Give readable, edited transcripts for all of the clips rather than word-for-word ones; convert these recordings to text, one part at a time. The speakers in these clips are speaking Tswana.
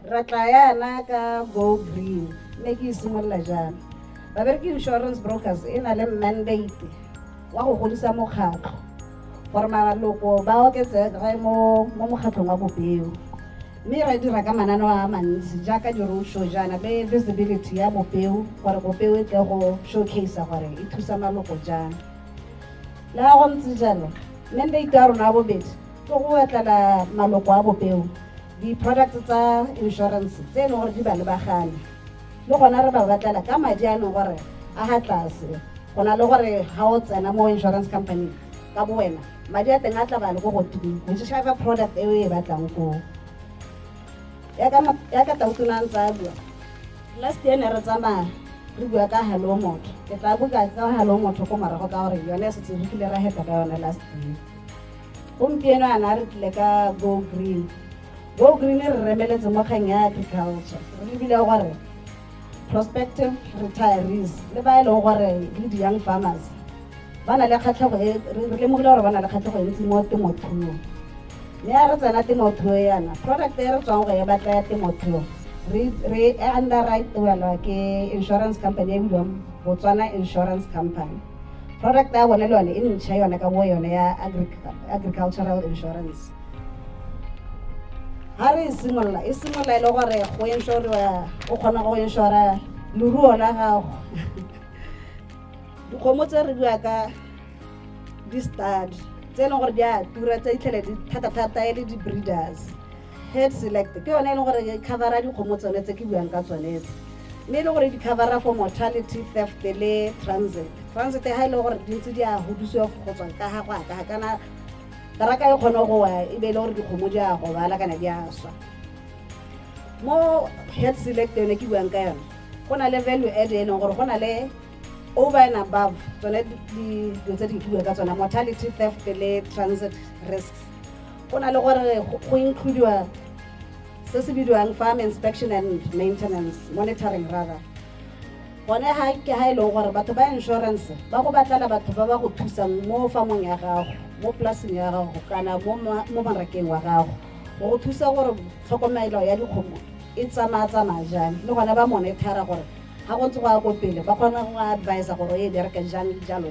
ra tla yana ka Go Green mme ke simolola jana babereki insurance brokers e na le mandate wa go godisa mokgatlho gore maloko ba oketsege mo mokgatlhong wa bopeo mme re dira ka mananeo a mantsi jaaka di-road show jana le visibility ya bopeo gore bopeo e tle go showcase gore e thusa maloko jana le ga go ntse jalo mandate ya rona ya bobedi ke go etlela maloko a bopeo di-products tsa insurance tse e leng gore di ba lebagane le gona re ba batlela ka madi a leng gore a ga tlase go na le gore ga o tsena mo insurance company ka bo wena madi a teng a tla ba le go godimo whichever product e o e batlang ko ya ka tautona ntse a bua last year ne re tsamaya re bua ka Hello Motho ke tla buka ka Hello Motho ko morago ka gore yone e setse re kile ra heta ka yone last year gompieno ana re tlile ka Go Green. Go Green re remeletse mo kgang ya agriculture re lebile gore prospective retirees le ba e leng gore le di-young farmers ba na le kgatlhego re lemogile gore ba na le kgatlhego e ntsi mo temothuong mme ya re tsena temothuo yana product e re tswang go e batla ya temothuo re underwrite-welwa ke insurance company e bidiwang Botswana Insurance Company. Product ya bone le yone e ntšha yone ka bo yone ya agricultural insurance ha re simolola e le gore go insuriwa o kgona go insura leruo la gago dikgomo tse re bua ka di-stud tse e leng gore di a tura tse itlhele thata e le di-breeders head select ke yone e leng gore e covera dikgomo tsone tse ke buang ka tsone tse mme e le gore di covera for mortality, theft le transit ha e le gore di ntse di a hodisiwa go tswa ka ga go a ka kana taraka e kgona go wa e be le gore dikgomo di a go bala kana di a swa mo head select yone ke buang ka yone go na le value add e leng gore go na le over and above tsone di tse di bua ka tsona mortality, theft le transit risks go na le gore go include se se bidiwang farm inspection and maintenance monitoring rather gone ha e leng gore batho ba insurance ba go batlela batho ba go thusang mo farmong ya gago mo polaseng ya gago kana mo marakeng wa gago go thusa gore tlhokomelo ya dikgomo e tsamaya jang le gona ba monitora gore ga go ntse go ya ko pele ba kgona go advise gore e bereka jang jalo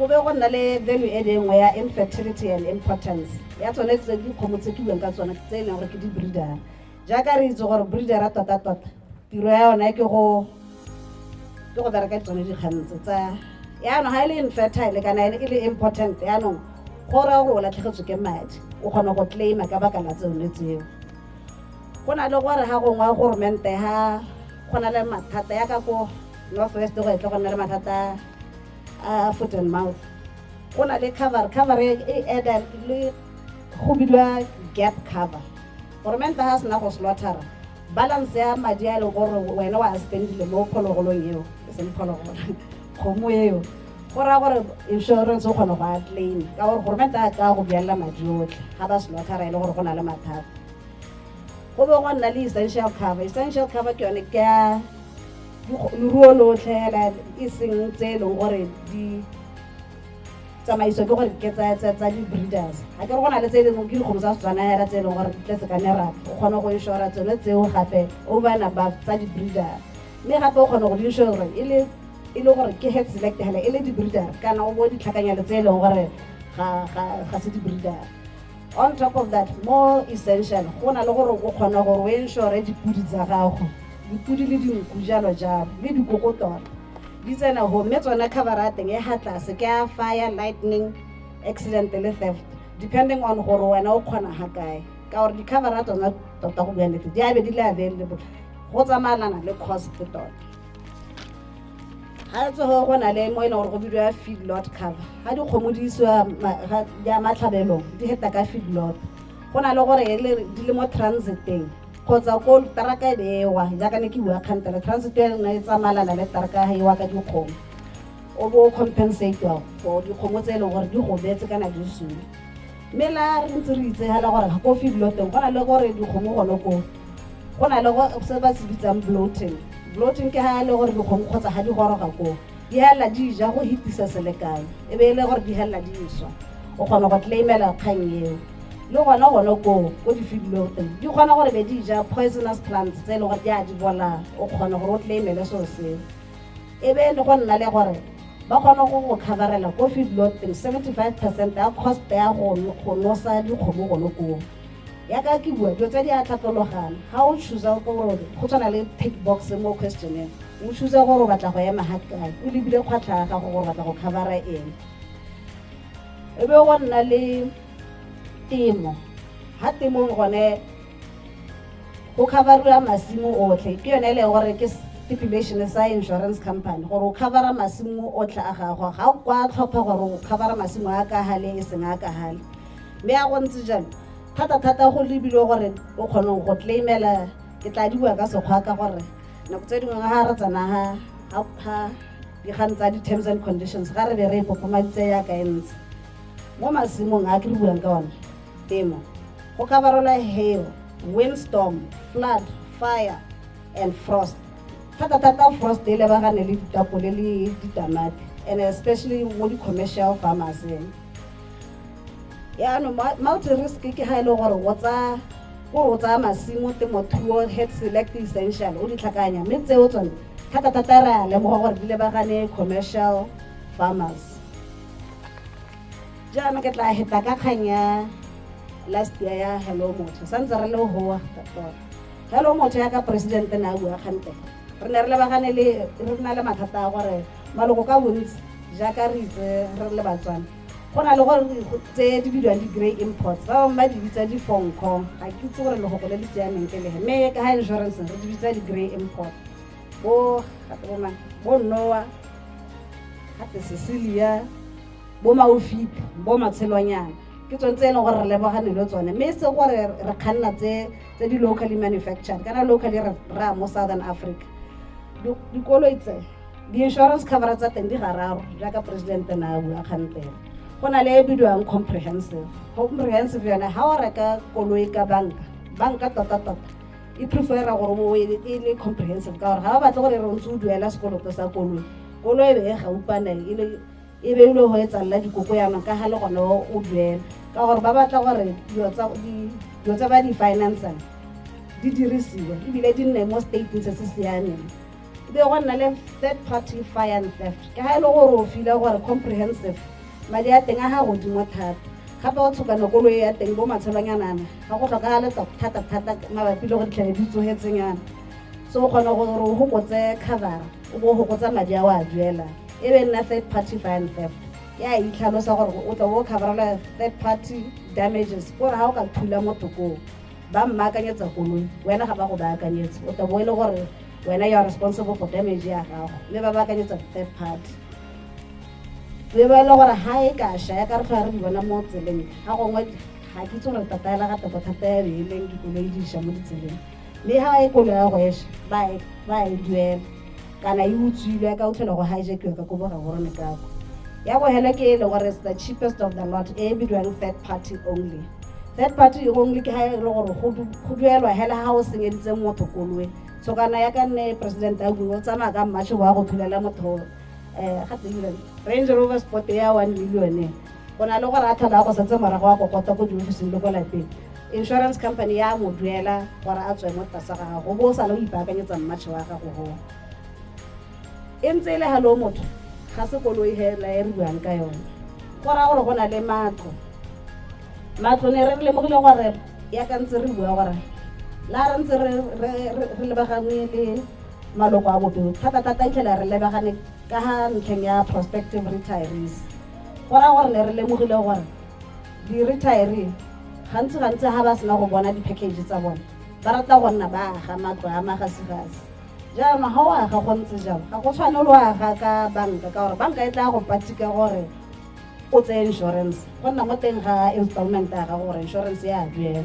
go be go nna le value e dingwe ya infertility and impotence ya tsone tse dikgomo tse ke buang ka tsone tse e leng gore ke di-breeder jaaka re itse gore breeder a tota tiro ya yone ke go bereka tsone dikgantse tsa yaanong ga e le infertile kana e le important yaanong gore go latlhegetswe ke madi o kgona go claima ka baka la tsone tseo go na le gore ga gongwe goromente ga go na le mathata ya ka ko North West go etle go nna le mathata a foot and mouth go na le cover e eda le go bidwa gap cover goromente ga sena go slaughtera balance ya madi a leng gore wena wa spendile mo phologolong eo e seng phologolo kgomo eo go raya gore insurance o kgona go a claim ka gore goromente a ka go beelela madi otlhe ga ba slaughtera e le gore go na le mathata go be go nna le essential cover ke yone ke ya leruo lotlhe hela e seng tse e leng gore di tsamaiso ke gore ke tsa di-breeders ga ke re go na le tse dingwe ke dikgomo tsa Setswana hela tse e leng gore di tletse ka meraka o kgona go insura tsone tseo gape over and above tsa di-breeder mme gape o kgona go di insura e le gore ke head select hela e le di-breeder kana o bo ditlhakanyalo tse e leng gore ga se di-breeder on top of that more essential go na le gore o kgona gore o insure dipudi tsa gago dipudi le dinku jalo le dikoko tota di tsena go mme tsona cover ya teng e ha tlase ke ya fire, lightning, accident le theft depending on gore wena o kgona ha kae ka gore di-cover ya tsona tota go bua nnete di a be di le available go tsamaelana le cost tota ga tse go na le mo e leng gore go bidiwa feed lot cover ga dikgomo di isiwa ya matlhabelong di heta ka feed lot go na le gore di le mo transiteng kgotsa ko taraka e bewa jaaka ne ke bua kgantele transit e nna e tsamalana le taraka e wa ka dikgomo o bo compensate for dikgomo tse e leng gore di gobetse kana di sule mme la re ntse re itse hela gore ga ko feed loteng go na le gore dikgomo gone ko go na le se ba se bitsang bloating ke ha le gore dikgomo kgotsa ga di goroga ko di hela di ja go hitisa selekane e be le gore di hela di iswa o kgona go claimela kgang eo le gona ko di-feedlot di kgona gore be di ja poisonous plants tse e le gore di a di bola o kgona gore o claimele seo seo e be le go nna le gore ba kgona go coverela ko feedlot 75% ya cost ya go nosa dikgomo gono koo ya ka ke bua dilo tse di a tlhatlologana ga o choose-a go tshwana le tick box mo questioneng o choose-a gore o batla go ema ga kae o lebile kgwatlha ya gago gore o batla go covera eng e be go nna le temo ha temong gone go coveriwa masimo otlhe ke yone e le gore ke stipulation sa insurance company gore o covera masimo otlhe a gago ga o kwa tlhopha gore o covera masimo a ka hale e seng a ka hale mme a go ntse jalo thata go lebile gore o kgona go claimela ke tla di bua ka sekgwa ka gore nako tse dingwe ga re tsana ha dikgang tsa di-terms and conditions ga re be re ipopomaditse ya ka entse mo masimong a ke re buang ka one temo go coverela hail, windstorm, flood, fire and frost thata frost e lebagane le ditapole le ditamati and especially mo di-commercial farmers yaanong multi-risk ke ga e le gore o tsaya masimo temothuo head select essential o di tlhakanya mme tseo tsone thata re a lemoga gore di lebagane commercial farmers jaanong ke tla heta ka kgang ya last year ya Hello Motho santse re le hoa Hello Motho ya ka president na bua kgante re ne re lebagane re na le mathata a gore maloko ka bontsi jaaka re itse re le batswana go na le gore tse di bidiwang di-grey imports ba bangwe ba di bitsa di-fonko ga ke itse gore legoko le le siameng ke lege mme ka ha insurance re di bitsa di-grey import bo Noah gape Cecilia bo Maufika bo Matshelwanyana ke tsone tse e leng gore re lebagane le tsone mme se gore re kganna tse di locally manufactured kana locally ra mo Southern Africa dikoloi tse di-insurance cover tsa teng di gararo jaaka president na bua kgantela go na le e bidiwang comprehensive yone ha o reka koloi ka banka tota e prefera gore e le comprehensive ka gore ga ba batla gore re ntse o duela sekoloto sa koloi e be e gaupane e be ile go etsalela dikoko yana ka ha le gone o duela ka gore ba batla gore dilo tsa ba di-financing di dirisiwe ebile di nne mo stateng se se siameng e be go nna le third party fire and theft ke ha e le gore o fila gore comprehensive madi a teng a ga godimo thata gape o tshokana koloi ya teng bo Matshelwanyanana ga go tlhokagale thata mabapi le go ditlhele di tsogetsengana so o kgona gore o gokotse cover o bo gokotsa madi a o a duela e be nna third party fire and theft ya itlhalosa gore o tla o coverela third party damages gore ga o ka thula mo tokong ba mmaakanyetsa koloi wena ga ba go baakanyetsa o tla bo e le gore wena you are responsible for damage ya gago mme ba baakanyetsa third party le ba le gore ha e ka sha ya ka re tla re di bona mo tseleng ga gongwe ga ke tsore tataela ga thata ya beileng dikoloi di sha mo ditseleng le ha e koloi ya go esha ba e duela kana e utswile ka o tlhola go hijackiwa ka ko bora borone ka go ya go hela ke le gore the cheapest of the lot e bidiwang third party only ke ha e le gore go duelwa hela ha o senyeditse motho koloi so kana ya ka nne president a bua o tsamaya ka mmatšhe wa go thulela motho ga tseile Range Rover Sport ya 1 million go na le gore a tlhola go setse morago wa kokota go diofising le go lapeng insurance company ya mo duela gore a tswe mo tlase ga gago bo sa le o ipaakanyetsa mmatšhe wa gago go e ntse le Hello Motho ga se koloi hela e re buang ka yone gore go na le matlo ne re lemogile gore ya ka ntse re bua gore la re ntse re lebagane le maloko a bobedi thata itlhela re lebagane ka ha ntlheng ya prospective retirees gore ne re lemogile gore di-retiree gantsi ga ba sena go bona di-package tsa bona ba rata go nna ba aga matlo a magasegase jaanong ga o aga go ntse jalo ga go tshwane le o aga ka banka ka gore banka e tla go patika gore o tse insurance go nna mo teng ga installment ya gago gore insurance ya duela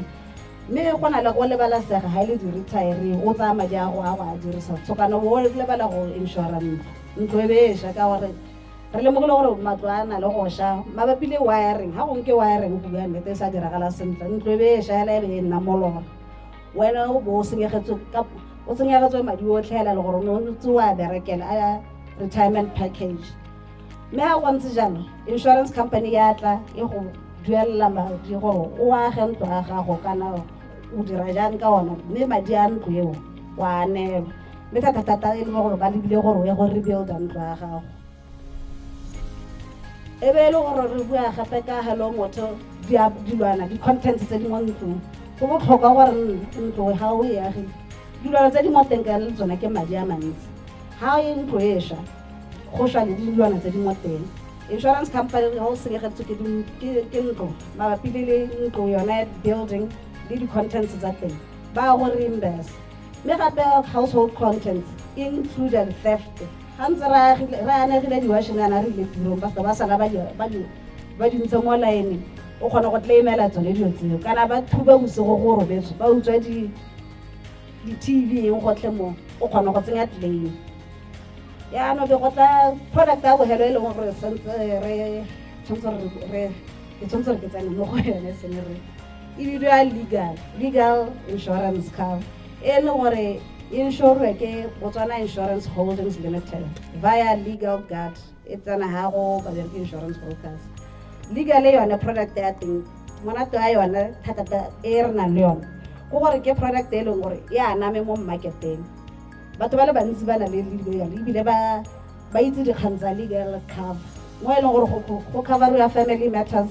mme go na le go lebalasega ga e le di-retiree o tsaya madi a go a dirisa tshokana o lebala go insurance ntlo e beša ka gore re lemogile gore matlo a na le go sha mabapi le wiring ga gongwe ke wiring go bua nnete e sa diragala sentle ntlo e beša hela e be e nna molora wena o bo o senyegetswe madi otlhe hela le gore o ntse o a berekela a retirement package mme ga go ntse jalo insurance company ya tla e go duela madi gore o age ntlo ya gago kana o dira jang ka ona mme madi a ntlo eo wa anelwa mme thata e le gore ba lebile gore o ye go rebuilda ntlo ya gago e be e le gore re bua gape ka Hello Motto dilwana di-contents tse di mo ntlong go botlhokwa gore ntlo ga o e agile dilwana tse di mo teng ka le tsona ke madi a mantsi ga e ntlo e sha go sha le dilwana tse di mo teng insurance company ga o senyegetse ke ntlo mabapi le ntlo yona building le di-contents tsa teng ba go reimburse mme gape household contents included theft ga ntse re anegile di-washingana re ile tirong ba sala ba di ntse mo line o kgona go claimela tsone dilo tseo kana ba thuba bosigo go robetse ba utswa di-TV gotlhe mo o kgona go tsenya claim yaanong be go tla product ya bogelo e leng gore ke tshwanetse re ke tsane mo go yone sene re e bidiwa legal insurance cover e leng gore insurwe ke Botswana Insurance Holdings Limited via Legal Guard e tsena ha go babereki insurance brokers legal e yone product ya teng monate wa yone thata e re nang le yone go gore ke product e leng gore e aname mo marketeng batho ba le bantsi ba na le legal ebile ba itse dikgang tsa legal cover mo e leng gore go cover ya family matters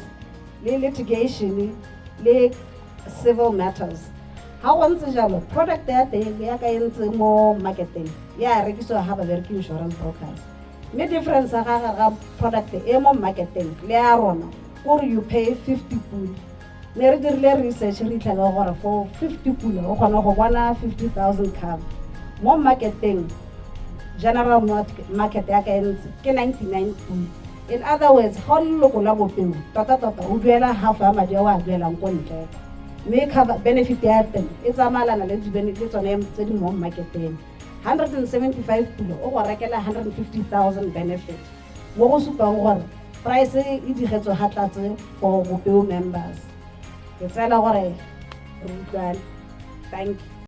le litigation le civil matters ha go ntse jalo product ya teng ya ka entse mo marketeng ya rekisiwa ha babereki insurance brokers mme difference ga product e mo marketeng le ya rona gore you pay 50 pula ne re dirile research re itlhaga gore for 50 pula o kgona go bona 50,000 cover mo marketeng general market ya ka entse ke 99 pula in other words ga leloko la bopeng tota o duela half ya madi a o a duelang ko ntle mme cover benefit ya teng e tsamalana le tsone tse di mo marketeng 175 pula o go rekela 150,000 benefit mo go supang gore price e digetswe ga tlatse for bopeo members ke tsela gore re utlwane thank you